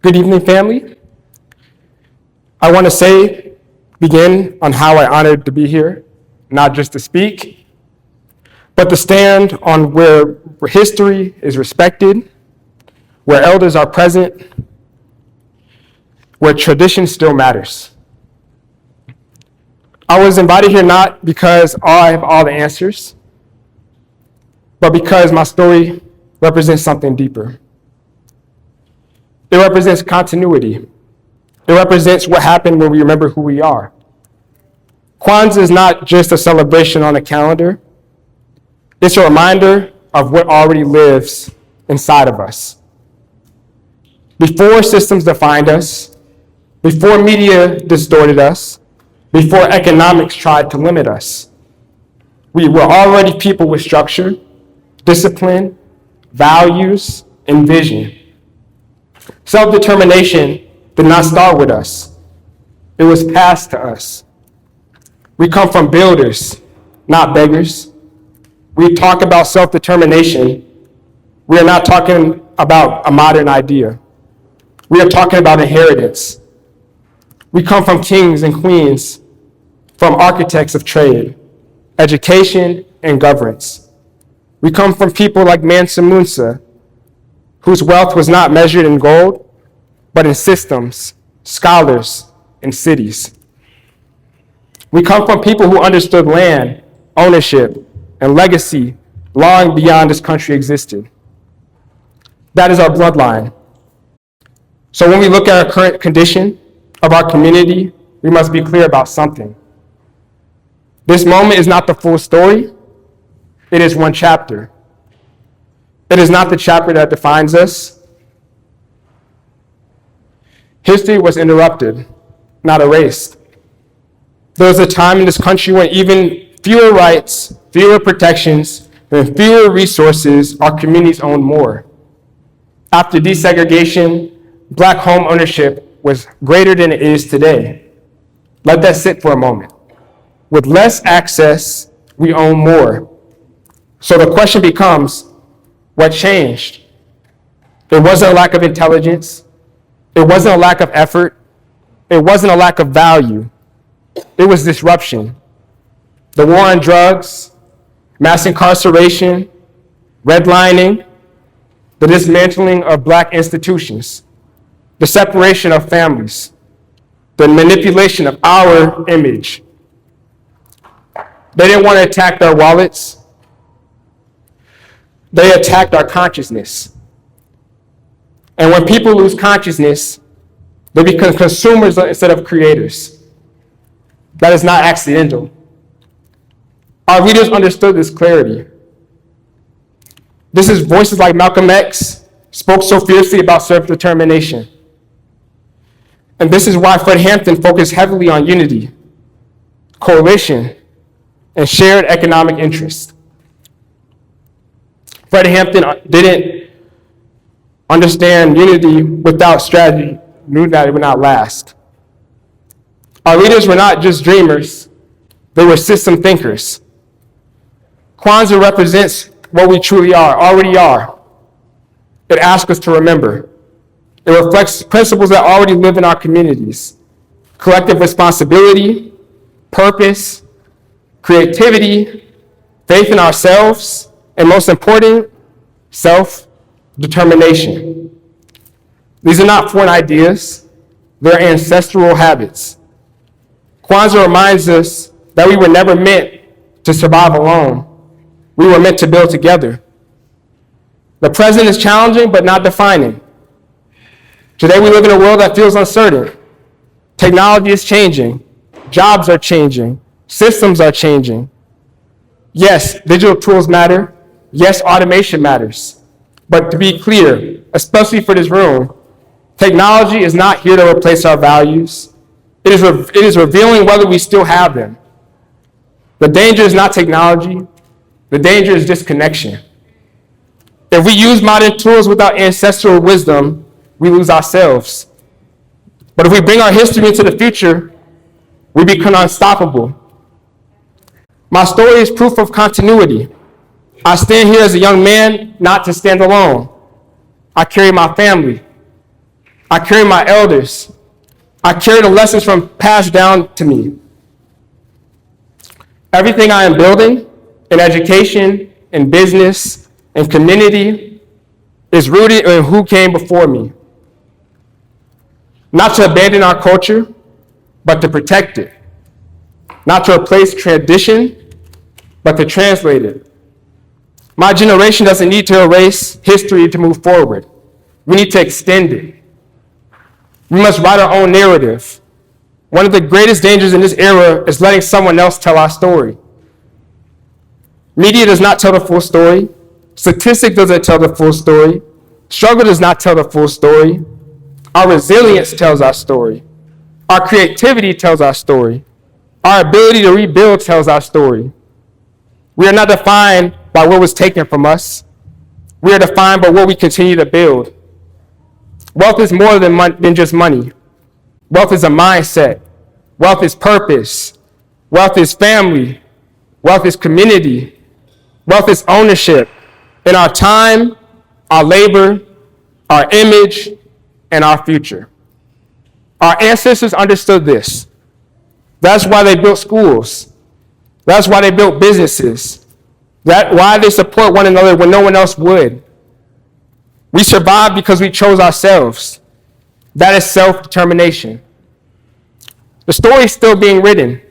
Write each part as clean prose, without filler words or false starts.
Good evening, family. I want to begin on how I'm honored to be here, not just to speak, but to stand on where history is respected, where elders are present, where tradition still matters. I was invited here not because I have all the answers, but because my story represents something deeper. It represents continuity. It represents what happened when we remember who we are. Kwanzaa is not just a celebration on a calendar. It's a reminder of what already lives inside of us. Before systems defined us, before media distorted us, before economics tried to limit us, we were already people with structure, discipline, values, and vision. Self-determination did not start with us. It was passed to us. We come from builders, not beggars. We talk about self-determination. We are not talking about a modern idea. We are talking about inheritance. We come from kings and queens, from architects of trade, education, and governance. We come from people like Mansa Musa, whose wealth was not measured in gold, but in systems, scholars, and cities. We come from people who understood land, ownership, and legacy long beyond this country existed. That is our bloodline. So when we look at our current condition of our community, we must be clear about something. This moment is not the full story. It is one chapter. It is not the chapter that defines us. History was interrupted, not erased. There was a time in this country when even fewer rights, fewer protections, and fewer resources our communities owned more. After desegregation, Black home ownership was greater than it is today. Let that sit for a moment. With less access, we own more. So the question becomes, what changed? It wasn't a lack of intelligence. It wasn't a lack of effort. It wasn't a lack of value. It was disruption. The war on drugs, mass incarceration, redlining, the dismantling of Black institutions, the separation of families, the manipulation of our image. They didn't want to attack their wallets. They attacked our consciousness. And when people lose consciousness, they become consumers instead of creators. That is not accidental. Our leaders understood this clarity. This is voices like Malcolm X spoke so fiercely about self-determination. And this is why Fred Hampton focused heavily on unity, coalition, and shared economic interest. Fred Hampton didn't understand unity without strategy, knew that it would not last. Our leaders were not just dreamers, they were system thinkers. Kwanzaa represents what we truly are, already are. It asks us to remember. It reflects principles that already live in our communities: collective responsibility, purpose, creativity, faith in ourselves, and most important, self-determination. These are not foreign ideas, they're ancestral habits. Kwanzaa reminds us that we were never meant to survive alone. We were meant to build together. The present is challenging, but not defining. Today we live in a world that feels uncertain. Technology is changing, jobs are changing, systems are changing. Yes, digital tools matter. Yes, automation matters. But to be clear, especially for this room, technology is not here to replace our values. It is revealing whether we still have them. The danger is not technology. The danger is disconnection. If we use modern tools without ancestral wisdom, we lose ourselves. But if we bring our history into the future, we become unstoppable. My story is proof of continuity. I stand here as a young man not to stand alone. I carry my family. I carry my elders. I carry the lessons from passed down to me. Everything I am building in education, in business, in community is rooted in who came before me. Not to abandon our culture, but to protect it. Not to replace tradition, but to translate it. My generation doesn't need to erase history to move forward. We need to extend it. We must write our own narrative. One of the greatest dangers in this era is letting someone else tell our story. Media does not tell the full story. Statistics doesn't tell the full story. Struggle does not tell the full story. Our resilience tells our story. Our creativity tells our story. Our ability to rebuild tells our story. We are not defined by what was taken from us. We are defined by what we continue to build. Wealth is more than just money. Wealth is a mindset. Wealth is purpose. Wealth is family. Wealth is community. Wealth is ownership in our time, our labor, our image, and our future. Our ancestors understood this. That's why they built schools. That's why they built businesses. That's why they support one another when no one else would. We survived because we chose ourselves. That is self-determination. The story is still being written.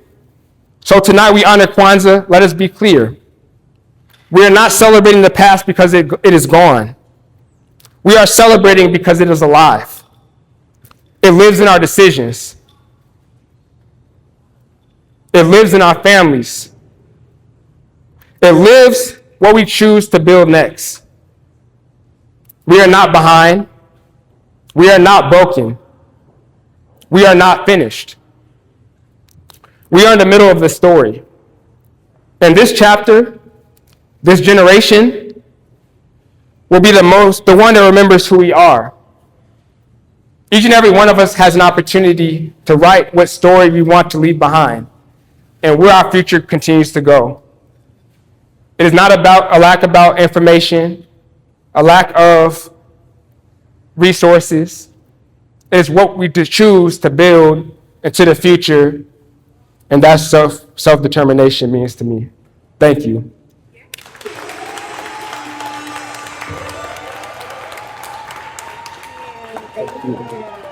So tonight we honor Kwanzaa. Let us be clear. We are not celebrating the past because it is gone. We are celebrating because it is alive. It lives in our decisions. It lives in our families. It lives what we choose to build next. We are not behind. We are not broken. We are not finished. We are in the middle of the story. And this chapter, this generation, will be the one that remembers who we are. Each and every one of us has an opportunity to write what story we want to leave behind and where our future continues to go. It is not about a lack of information, a lack of resources. It is what we choose to build into the future, and that's self-determination means to me. Thank you. Thank you.